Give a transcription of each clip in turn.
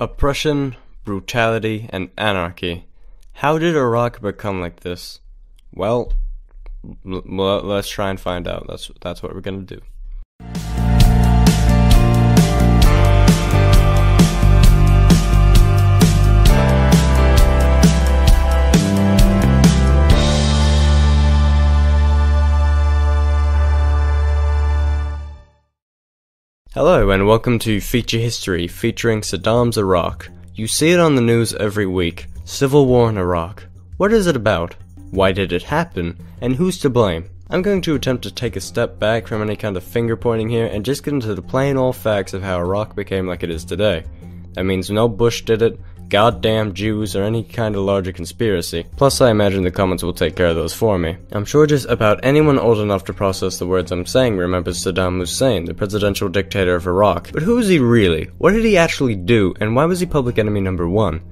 Oppression, brutality, and anarchy. How did Iraq become like this? Well, let's try and find out. That's what we're gonna do. Hello and welcome to Feature History featuring Saddam's Iraq. You see it on the news every week. Civil war in Iraq. What is it about? Why did it happen? And who's to blame? I'm going to attempt to take a step back from any kind of finger pointing here and just get into the plain old facts of how Iraq became like it is today. That means no Bush did it, goddamn Jews, or any kind of larger conspiracy. Plus I imagine the comments will take care of those for me. I'm sure just about anyone old enough to process the words I'm saying remembers Saddam Hussein, the presidential dictator of Iraq. But who is he really? What did he actually do? And why was he public enemy number one?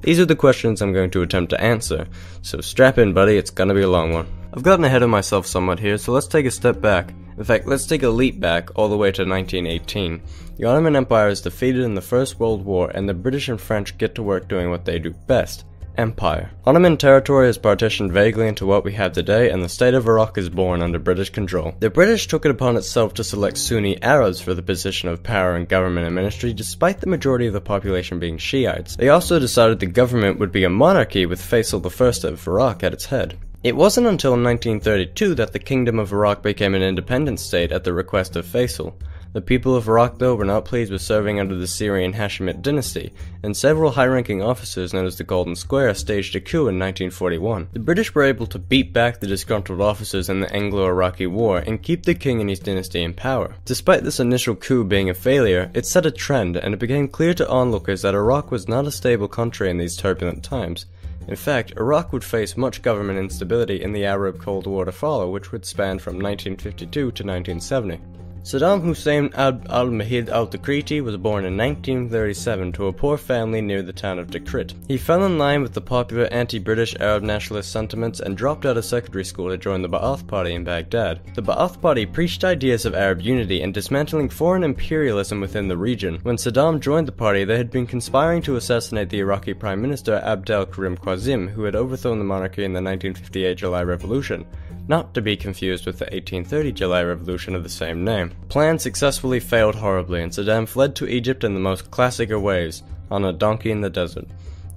These are the questions I'm going to attempt to answer. So strap in, buddy, it's gonna be a long one. I've gotten ahead of myself somewhat here, so let's take a step back. In fact, let's take a leap back all the way to 1918. The Ottoman Empire is defeated in the First World War, and the British and French get to work doing what they do best: empire. Ottoman territory is partitioned vaguely into what we have today, and the state of Iraq is born under British control. The British took it upon itself to select Sunni Arabs for the position of power in government and ministry, despite the majority of the population being Shiites. They also decided the government would be a monarchy with Faisal I of Iraq at its head. It wasn't until 1932 that the Kingdom of Iraq became an independent state at the request of Faisal. The people of Iraq, though, were not pleased with serving under the Syrian Hashemite dynasty, and several high-ranking officers known as the Golden Square staged a coup in 1941. The British were able to beat back the disgruntled officers in the Anglo-Iraqi War and keep the king and his dynasty in power. Despite this initial coup being a failure, it set a trend, and it became clear to onlookers that Iraq was not a stable country in these turbulent times. In fact, Iraq would face much government instability in the Arab Cold War to follow, which would span from 1952 to 1970. Saddam Hussein Abd al-Mahid al-Tikriti was born in 1937 to a poor family near the town of Tikrit. He fell in line with the popular anti-British Arab nationalist sentiments and dropped out of secondary school to join the Ba'ath Party in Baghdad. The Ba'ath Party preached ideas of Arab unity and dismantling foreign imperialism within the region. When Saddam joined the party, they had been conspiring to assassinate the Iraqi Prime Minister Abd al-Karim Qasem, who had overthrown the monarchy in the 1958 July Revolution. Not to be confused with the 1830 July Revolution of the same name. The plan successfully failed horribly, and Saddam fled to Egypt in the most classic of ways, on a donkey in the desert.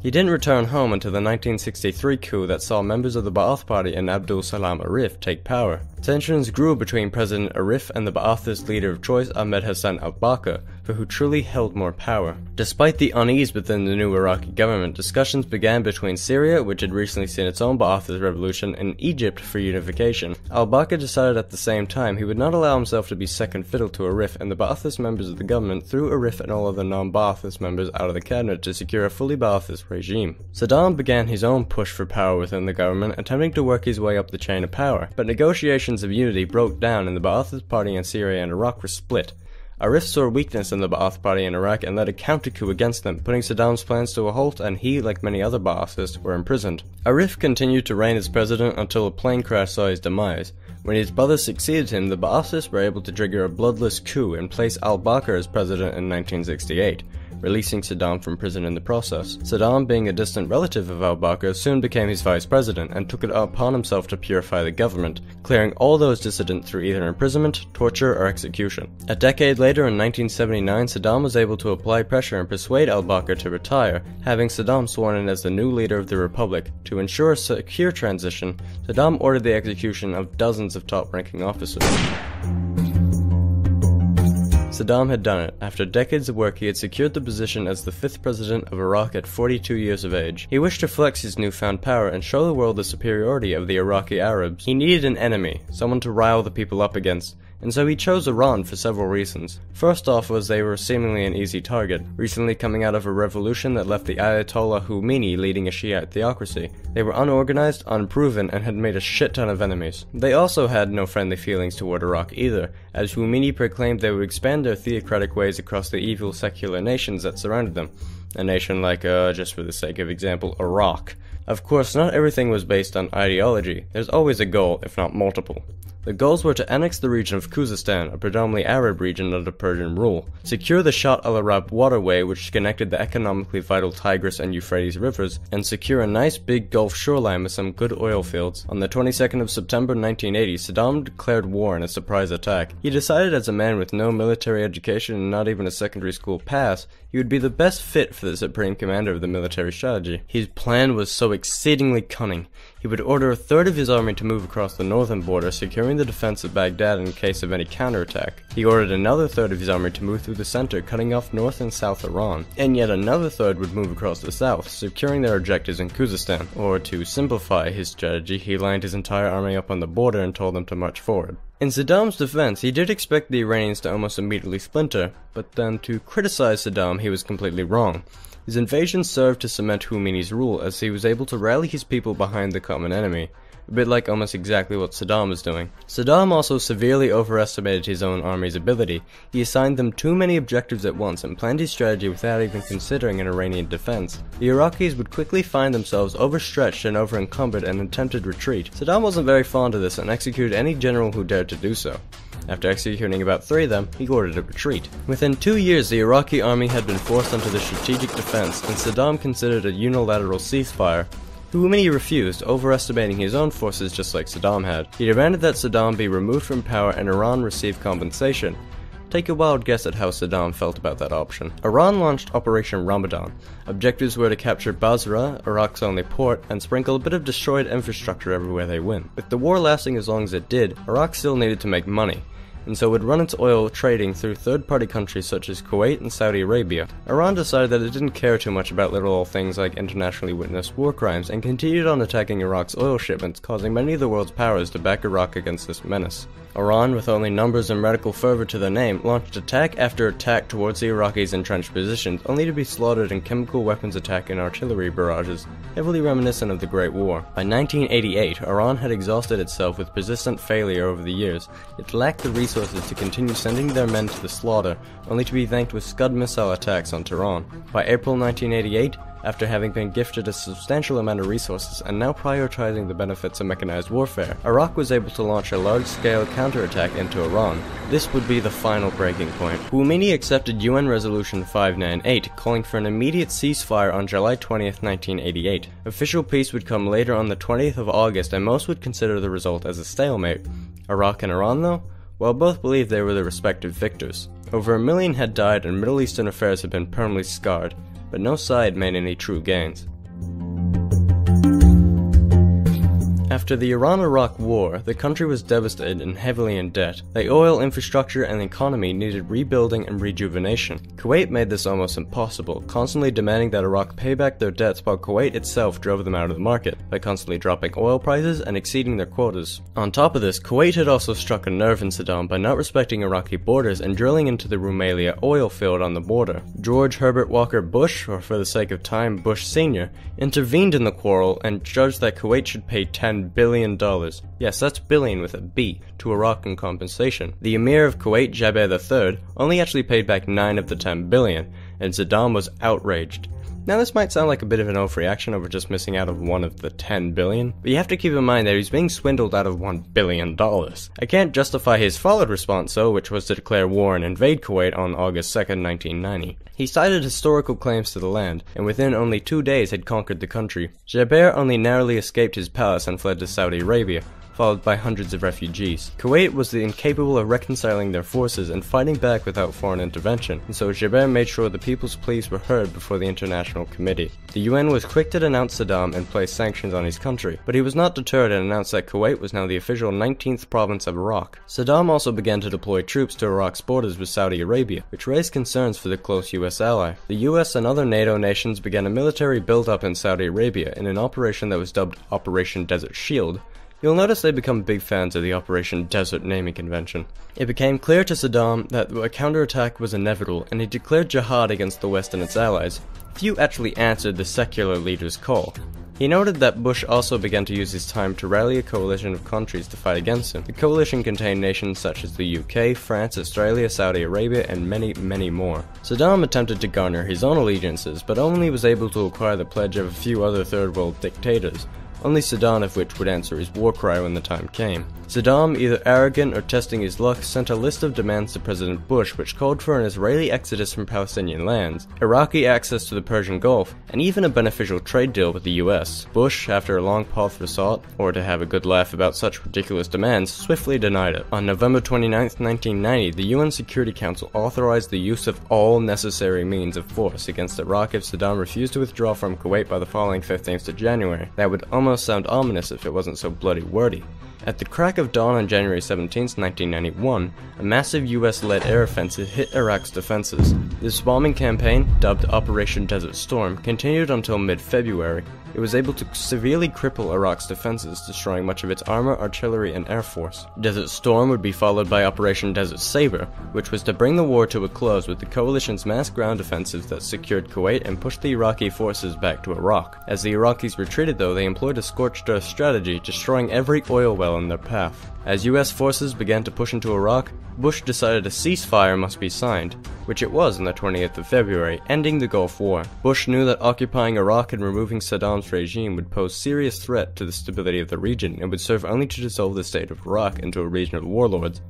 He didn't return home until the 1963 coup that saw members of the Ba'ath Party and Abdul Salam Arif take power. Tensions grew between President Arif and the Ba'athist leader of choice Ahmed Hassan al-Bakr, for who truly held more power. Despite the unease within the new Iraqi government, discussions began between Syria, which had recently seen its own Ba'athist revolution, and Egypt for unification. Al-Bakr decided at the same time he would not allow himself to be second fiddle to Arif, and the Ba'athist members of the government threw Arif and all other non-Ba'athist members out of the cabinet to secure a fully Ba'athist regime. Saddam began his own push for power within the government, attempting to work his way up the chain of power, but negotiations of unity broke down and the Ba'athist Party in Syria and Iraq were split. Arif saw weakness in the Ba'ath Party in Iraq and led a counter-coup against them, putting Saddam's plans to a halt, and he, like many other Ba'athists, were imprisoned. Arif continued to reign as president until a plane crash saw his demise. When his brother succeeded him, the Ba'athists were able to trigger a bloodless coup and place al-Bakr as president in 1968. Releasing Saddam from prison in the process. Saddam, being a distant relative of al-Bakr, soon became his vice president and took it upon himself to purify the government, clearing all those dissidents through either imprisonment, torture, or execution. A decade later, in 1979, Saddam was able to apply pressure and persuade al-Bakr to retire, having Saddam sworn in as the new leader of the republic. To ensure a secure transition, Saddam ordered the execution of dozens of top-ranking officers. Saddam had done it. After decades of work, he had secured the position as the 5th president of Iraq at 42 years of age. He wished to flex his newfound power and show the world the superiority of the Iraqi Arabs. He needed an enemy, someone to rile the people up against, and so he chose Iran for several reasons. First off was they were seemingly an easy target, recently coming out of a revolution that left the Ayatollah Khomeini leading a Shiite theocracy. They were unorganized, unproven, and had made a shit ton of enemies. They also had no friendly feelings toward Iraq either, as Khomeini proclaimed they would expand their theocratic ways across the evil secular nations that surrounded them. a nation like, just for the sake of example, Iraq. Of course, not everything was based on ideology. There's always a goal, if not multiple. The goals were to annex the region of Khuzestan, a predominantly Arab region under Persian rule, secure the Shatt al-Arab waterway which connected the economically vital Tigris and Euphrates rivers, and secure a nice big Gulf shoreline with some good oil fields. On the 22nd of September 1980, Saddam declared war in a surprise attack. He decided as a man with no military education and not even a secondary school pass, he would be the best fit for the supreme commander of the military strategy. His plan was so exceedingly cunning. He would order a third of his army to move across the northern border, securing the defense of Baghdad in case of any counterattack. He ordered another third of his army to move through the center, cutting off North and South Iran. And yet another third would move across the south, securing their objectives in Khuzestan. Or to simplify his strategy, he lined his entire army up on the border and told them to march forward. In Saddam's defense, he did expect the Iranians to almost immediately splinter, but then to criticize Saddam, he was completely wrong. His invasion served to cement Khomeini's rule, as he was able to rally his people behind the common enemy, a bit like almost exactly what Saddam was doing. Saddam also severely overestimated his own army's ability. He assigned them too many objectives at once and planned his strategy without even considering an Iranian defense. The Iraqis would quickly find themselves overstretched and over-encumbered and attempted retreat. Saddam wasn't very fond of this and executed any general who dared to do so. After executing about 3 of them, he ordered a retreat. Within 2 years, the Iraqi army had been forced onto the strategic defense, and Saddam considered a unilateral ceasefire. Khomeini refused, overestimating his own forces just like Saddam had. He demanded that Saddam be removed from power and Iran receive compensation. Take a wild guess at how Saddam felt about that option. Iran launched Operation Ramadan. Objectives were to capture Basra, Iraq's only port, and sprinkle a bit of destroyed infrastructure everywhere they went. With the war lasting as long as it did, Iraq still needed to make money, and so would run its oil trading through third-party countries such as Kuwait and Saudi Arabia. Iran decided that it didn't care too much about little old things like internationally witnessed war crimes, and continued on attacking Iraq's oil shipments, causing many of the world's powers to back Iraq against this menace. Iran, with only numbers and radical fervor to their name, launched attack after attack towards the Iraqis' entrenched positions, only to be slaughtered in chemical weapons attack and artillery barrages, heavily reminiscent of the Great War. By 1988, Iran had exhausted itself with persistent failure over the years. It lacked the resources to continue sending their men to the slaughter, only to be thanked with Scud missile attacks on Tehran. By April 1988, after having been gifted a substantial amount of resources and now prioritizing the benefits of mechanized warfare, Iraq was able to launch a large-scale counterattack into Iran. This would be the final breaking point. Khomeini accepted UN Resolution 598, calling for an immediate ceasefire on July 20th, 1988. Official peace would come later on the 20th of August, and most would consider the result as a stalemate. Iraq and Iran, though? Well, both believed they were the respective victors. Over 1 million had died and Middle Eastern affairs had been permanently scarred, but no side made any true gains. After the Iran-Iraq War, the country was devastated and heavily in debt. The oil infrastructure and economy needed rebuilding and rejuvenation. Kuwait made this almost impossible, constantly demanding that Iraq pay back their debts, while Kuwait itself drove them out of the market by constantly dropping oil prices and exceeding their quotas. On top of this, Kuwait had also struck a nerve in Saddam by not respecting Iraqi borders and drilling into the Rumelia oil field on the border. George Herbert Walker Bush, or for the sake of time, Bush Sr., intervened in the quarrel and judged that Kuwait should pay $10 billion. Yes, that's billion with a B, to Iraq in compensation. The Emir of Kuwait, Jaber III, only actually paid back 9 of the 10 billion, and Saddam was outraged. Now this might sound like a bit of an overreaction over just missing out of 1 of the 10 billion, but you have to keep in mind that he's being swindled out of $1 billion. I can't justify his followed response though, which was to declare war and invade Kuwait on August 2nd, 1990. He cited historical claims to the land, and within only 2 days had conquered the country. Jaber only narrowly escaped his palace and fled to Saudi Arabia, followed by hundreds of refugees. Kuwait was incapable of reconciling their forces and fighting back without foreign intervention, and so Jaber made sure the people's pleas were heard before the International Committee. The UN was quick to denounce Saddam and place sanctions on his country, but he was not deterred and announced that Kuwait was now the official 19th province of Iraq. Saddam also began to deploy troops to Iraq's borders with Saudi Arabia, which raised concerns for the close US ally. The US and other NATO nations began a military build-up in Saudi Arabia in an operation that was dubbed Operation Desert Shield. You'll notice they become big fans of the Operation Desert naming convention. It became clear to Saddam that a counterattack was inevitable, and he declared jihad against the West and its allies. Few actually answered the secular leader's call. He noted that Bush also began to use his time to rally a coalition of countries to fight against him. The coalition contained nations such as the UK, France, Australia, Saudi Arabia, and many, many more. Saddam attempted to garner his own allegiances, but only was able to acquire the pledge of a few other third world dictators, only Saddam of which would answer his war cry when the time came. Saddam, either arrogant or testing his luck, sent a list of demands to President Bush which called for an Israeli exodus from Palestinian lands, Iraqi access to the Persian Gulf, and even a beneficial trade deal with the US. Bush, after a long pause for thought, or to have a good laugh about such ridiculous demands, swiftly denied it. On November 29, 1990, the UN Security Council authorized the use of all necessary means of force against Iraq if Saddam refused to withdraw from Kuwait by the following 15th of January. That would almost sound ominous if it wasn't so bloody wordy. At the crack of dawn on January 17, 1991, a massive US-led air offensive hit Iraq's defenses. This bombing campaign, dubbed Operation Desert Storm, continued until mid-February. It was able to severely cripple Iraq's defenses, destroying much of its armor, artillery, and air force. Desert Storm would be followed by Operation Desert Saber, which was to bring the war to a close with the coalition's mass ground offensives that secured Kuwait and pushed the Iraqi forces back to Iraq. As the Iraqis retreated though, they employed a scorched earth strategy, destroying every oil well in their path. As US forces began to push into Iraq, Bush decided a ceasefire must be signed, which it was on the 20th of February, ending the Gulf War. Bush knew that occupying Iraq and removing Saddam's regime would pose serious threat to the stability of the region and would serve only to dissolve the state of Iraq into a region of warlords.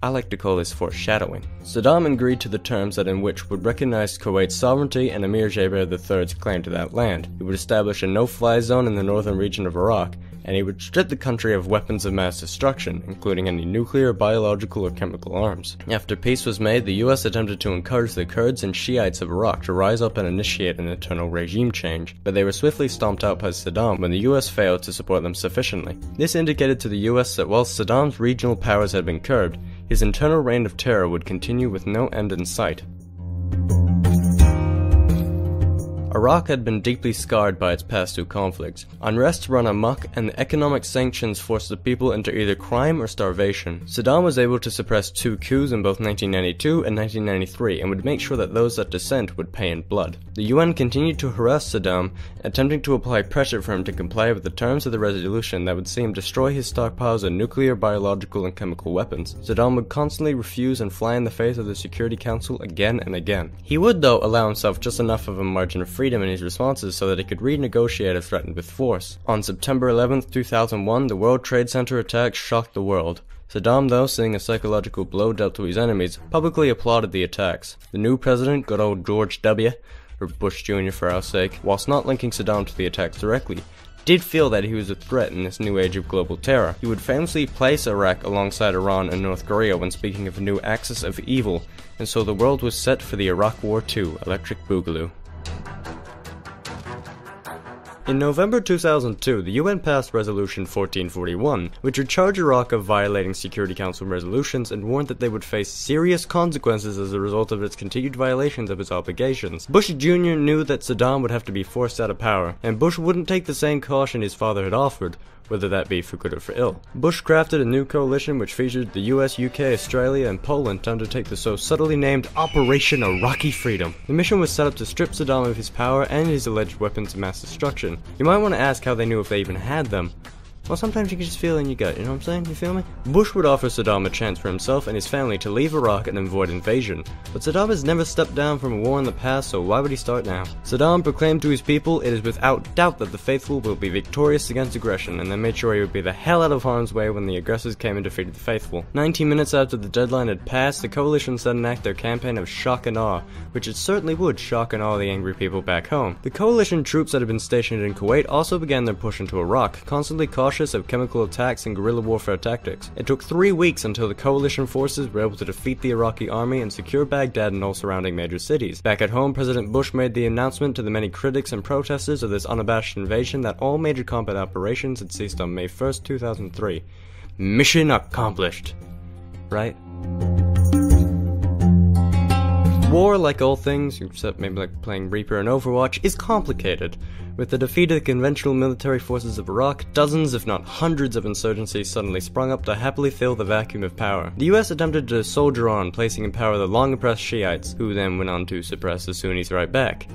I like to call this foreshadowing. Saddam agreed to the terms that in which would recognize Kuwait's sovereignty and Emir Jaber III's claim to that land. He would establish a no-fly zone in the northern region of Iraq, and he would strip the country of weapons of mass destruction, including any nuclear, biological, or chemical arms. After peace was made, the US attempted to encourage the Kurds and Shiites of Iraq to rise up and initiate an internal regime change, but they were swiftly stomped out by Saddam when the US failed to support them sufficiently. This indicated to the US that while Saddam's regional powers had been curbed, his internal reign of terror would continue with no end in sight. Iraq had been deeply scarred by its past two conflicts. Unrest ran amok, and the economic sanctions forced the people into either crime or starvation. Saddam was able to suppress two coups in both 1992 and 1993, and would make sure that those that dissent would pay in blood. The UN continued to harass Saddam, attempting to apply pressure for him to comply with the terms of the resolution that would see him destroy his stockpiles of nuclear, biological, and chemical weapons. Saddam would constantly refuse and fly in the face of the Security Council again and again. He would, though, allow himself just enough of a margin of freedom in his responses so that he could renegotiate if threatened with force. On September 11, 2001, the World Trade Center attack shocked the world. Saddam, though, seeing a psychological blow dealt to his enemies, publicly applauded the attacks. The new president, good old George W., or Bush Jr. for our sake, whilst not linking Saddam to the attacks directly, did feel that he was a threat in this new age of global terror. He would famously place Iraq alongside Iran and North Korea when speaking of a new axis of evil, and so the world was set for the Iraq War II, Electric Boogaloo. In November 2002, the UN passed Resolution 1441, which would charge Iraq of violating Security Council resolutions and warned that they would face serious consequences as a result of its continued violations of its obligations. Bush Jr. knew that Saddam would have to be forced out of power, and Bush wouldn't take the same caution his father had offered, whether that be for good or for ill. Bush crafted a new coalition which featured the US, UK, Australia, and Poland to undertake the so subtly named Operation Iraqi Freedom. The mission was set up to strip Saddam of his power and his alleged weapons of mass destruction. You might want to ask how they knew if they even had them. Well, sometimes you can just feel it in your gut, you know what I'm saying? You feel me? Bush would offer Saddam a chance for himself and his family to leave Iraq and avoid invasion, but Saddam has never stepped down from a war in the past, so why would he start now? Saddam proclaimed to his people, "It is without doubt that the faithful will be victorious against aggression," and then made sure he would be the hell out of harm's way when the aggressors came and defeated the faithful. 19 minutes after the deadline had passed, the coalition set in act their campaign of shock and awe, which it certainly would shock and awe the angry people back home. The coalition troops that had been stationed in Kuwait also began their push into Iraq, constantly cautious of chemical attacks and guerrilla warfare tactics. It took 3 weeks until the coalition forces were able to defeat the Iraqi army and secure Baghdad and all surrounding major cities. Back at home, President Bush made the announcement to the many critics and protesters of this unabashed invasion that all major combat operations had ceased on May 1st, 2003. Mission accomplished. Right? War, like all things, except maybe like playing Reaper and Overwatch, is complicated. With the defeat of the conventional military forces of Iraq, dozens if not hundreds of insurgencies suddenly sprung up to happily fill the vacuum of power. The US attempted to soldier on, placing in power the long-oppressed Shiites, who then went on to suppress the Sunnis right back.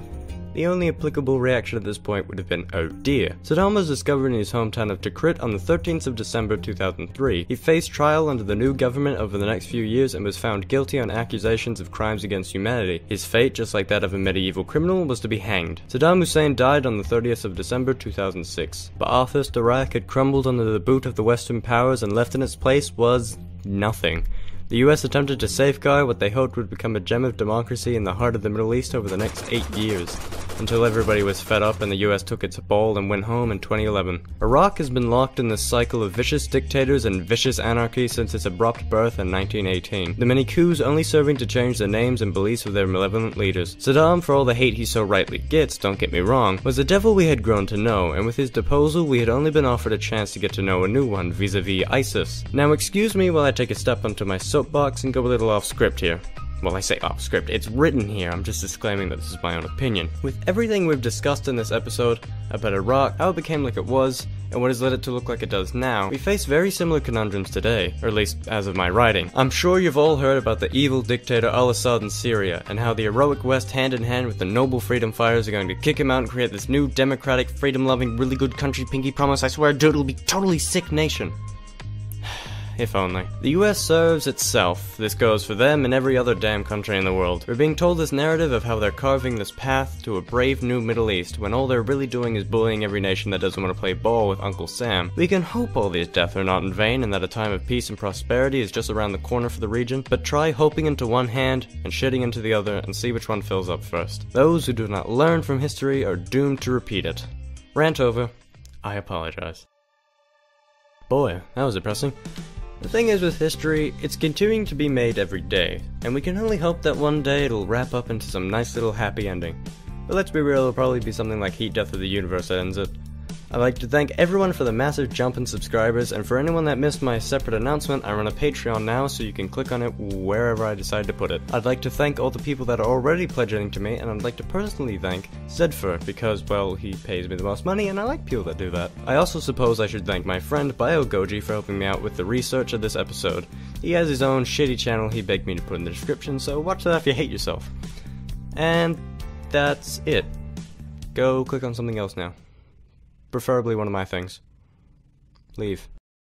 The only applicable reaction at this point would have been, oh dear. Saddam was discovered in his hometown of Tikrit on the 13th of December 2003. He faced trial under the new government over the next few years and was found guilty on accusations of crimes against humanity. His fate, just like that of a medieval criminal, was to be hanged. Saddam Hussein died on the 30th of December 2006. Ba'athist Iraq had crumbled under the boot of the Western powers, and left in its place was nothing. The US attempted to safeguard what they hoped would become a gem of democracy in the heart of the Middle East over the next 8 years, until everybody was fed up and the US took its ball and went home in 2011. Iraq has been locked in this cycle of vicious dictators and vicious anarchy since its abrupt birth in 1918, the many coups only serving to change the names and beliefs of their malevolent leaders. Saddam, for all the hate he so rightly gets, don't get me wrong, was the devil we had grown to know, and with his deposal we had only been offered a chance to get to know a new one vis-a-vis ISIS. Now excuse me while I take a step onto my soapbox and go a little off script here. Well, I say off script, it's written here, I'm just disclaiming that this is my own opinion. With everything we've discussed in this episode about Iraq, how it became like it was, and what has led it to look like it does now, we face very similar conundrums today, or at least as of my writing. I'm sure you've all heard about the evil dictator al-Assad in Syria, and how the heroic West hand in hand with the noble freedom fighters are going to kick him out and create this new democratic, freedom-loving, really good country, pinky promise, I swear dude, it'll be totally sick nation. If only. The US serves itself. This goes for them and every other damn country in the world. We're being told this narrative of how they're carving this path to a brave new Middle East, when all they're really doing is bullying every nation that doesn't want to play ball with Uncle Sam. We can hope all these deaths are not in vain and that a time of peace and prosperity is just around the corner for the region, but try hoping into one hand and shitting into the other and see which one fills up first. Those who do not learn from history are doomed to repeat it. Rant over. I apologize. Boy, that was depressing. The thing is with history, it's continuing to be made every day, and we can only hope that one day it'll wrap up into some nice little happy ending. But let's be real, it'll probably be something like Heat Death of the Universe that ends it. I'd like to thank everyone for the massive jump in subscribers, and for anyone that missed my separate announcement, I run a Patreon now, so you can click on it wherever I decide to put it. I'd like to thank all the people that are already pledging to me, and I'd like to personally thank Zedfer, because, well, he pays me the most money, and I like people that do that. I also suppose I should thank my friend BioGoji for helping me out with the research of this episode. He has his own shitty channel he begged me to put in the description, so watch that if you hate yourself. And that's it. Go click on something else now. Preferably one of my things. Leave.